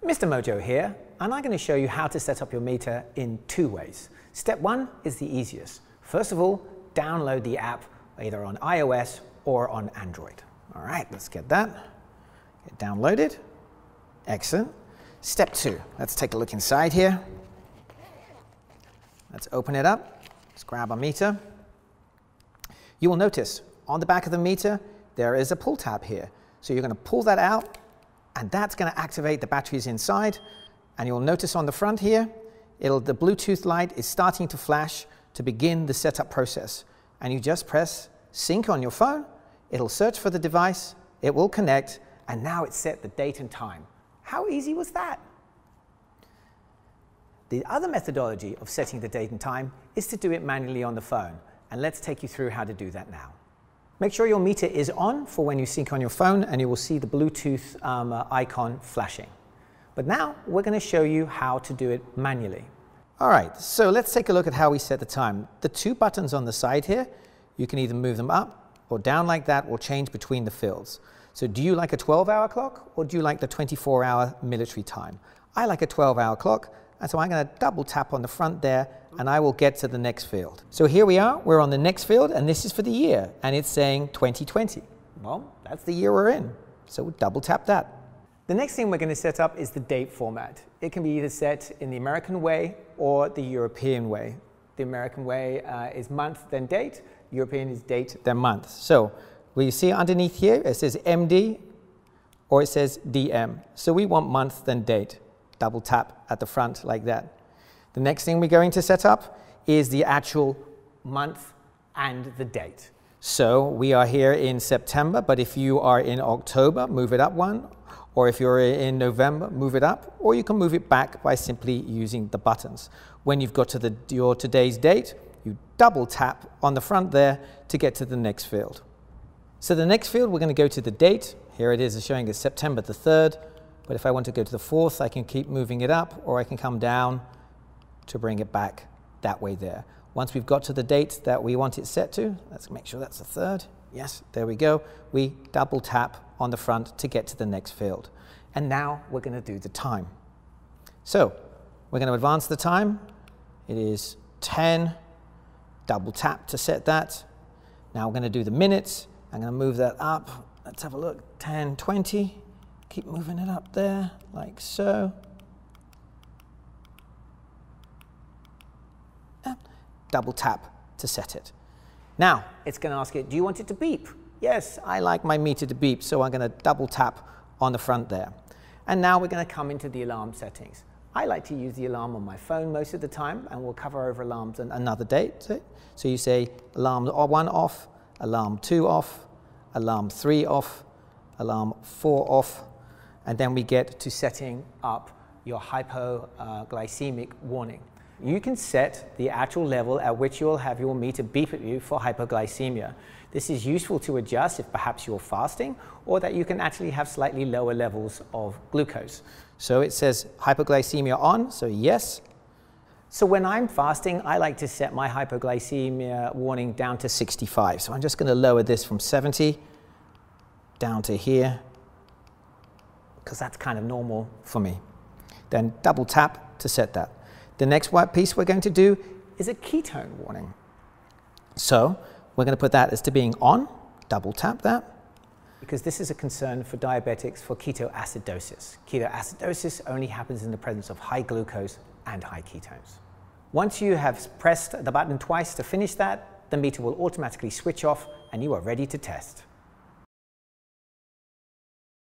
Mr. Mojo here, and I'm going to show you how to set up your meter in two ways. Step one is the easiest. First of all, download the app either on iOS or on Android. All right, let's get that. Get downloaded. Excellent. Step two, let's take a look inside here. Let's open it up. Let's grab our meter. You will notice on the back of the meter, there is a pull tab here. So you're going to pull that out, and that's going to activate the batteries inside. And you'll notice on the front here, the Bluetooth light is starting to flash to begin the setup process. And you just press sync on your phone. It'll search for the device. It will connect. And now it's set the date and time. How easy was that? The other methodology of setting the date and time is to do it manually on the phone. And let's take you through how to do that now. Make sure your meter is on for when you sync on your phone, and you will see the Bluetooth icon flashing. But now we're going to show you how to do it manually. All right, so let's take a look at how we set the time. The two buttons on the side here, you can either move them up or down like that, or change between the fields. So do you like a 12-hour clock, or do you like the 24-hour military time? I like a 12-hour clock, and so I'm going to double tap on the front there, and I will get to the next field. So here we are, we're on the next field, and this is for the year, and it's saying 2020. Well, that's the year we're in, so we'll double tap that. The next thing we're going to set up is the date format. It can be either set in the American way or the European way. The American way is month, then date. European is date, then month. So we see underneath here, it says MD or it says DM. So we want month, then date. Double tap at the front like that. The next thing we're going to set up is the actual month and the date. So we are here in September, but if you are in October, move it up one. Or if you're in November, move it up, or you can move it back by simply using the buttons. When you've got to your today's date, you double tap on the front there to get to the next field. So the next field, we're going to go to the date. Here it is showing us September the 3rd, but if I want to go to the 4th, I can keep moving it up, or I can come down to bring it back that way there. Once we've got to the date that we want it set to, let's make sure that's the 3rd. Yes, there we go. We double tap on the front to get to the next field. And now we're going to do the time. So we're going to advance the time. It is 10, double tap to set that. Now we're going to do the minutes. I'm going to move that up. Let's have a look, 10, 20. Keep moving it up there, like so. And double tap to set it. Now, it's going to ask it, do you want it to beep? Yes, I like my meter to beep, so I'm going to double tap on the front there. And now we're going to come into the alarm settings. I like to use the alarm on my phone most of the time, and we'll cover over alarms another day. So you say alarm 1 off, alarm 2 off, alarm 3 off, alarm 4 off, and then we get to setting up your hypoglycemic warning. You can set the actual level at which you'll have your meter beep at you for hypoglycemia. This is useful to adjust if perhaps you're fasting, or that you can actually have slightly lower levels of glucose. So it says hypoglycemia on, so yes. So when I'm fasting, I like to set my hypoglycemia warning down to 65. So I'm just going to lower this from 70 down to here, because that's kind of normal for me. Then double tap to set that. The next piece we're going to do is a ketone warning. So we're going to put that as to being on, double tap that, because this is a concern for diabetics for ketoacidosis. Ketoacidosis only happens in the presence of high glucose and high ketones. Once you have pressed the button twice to finish that, the meter will automatically switch off and you are ready to test.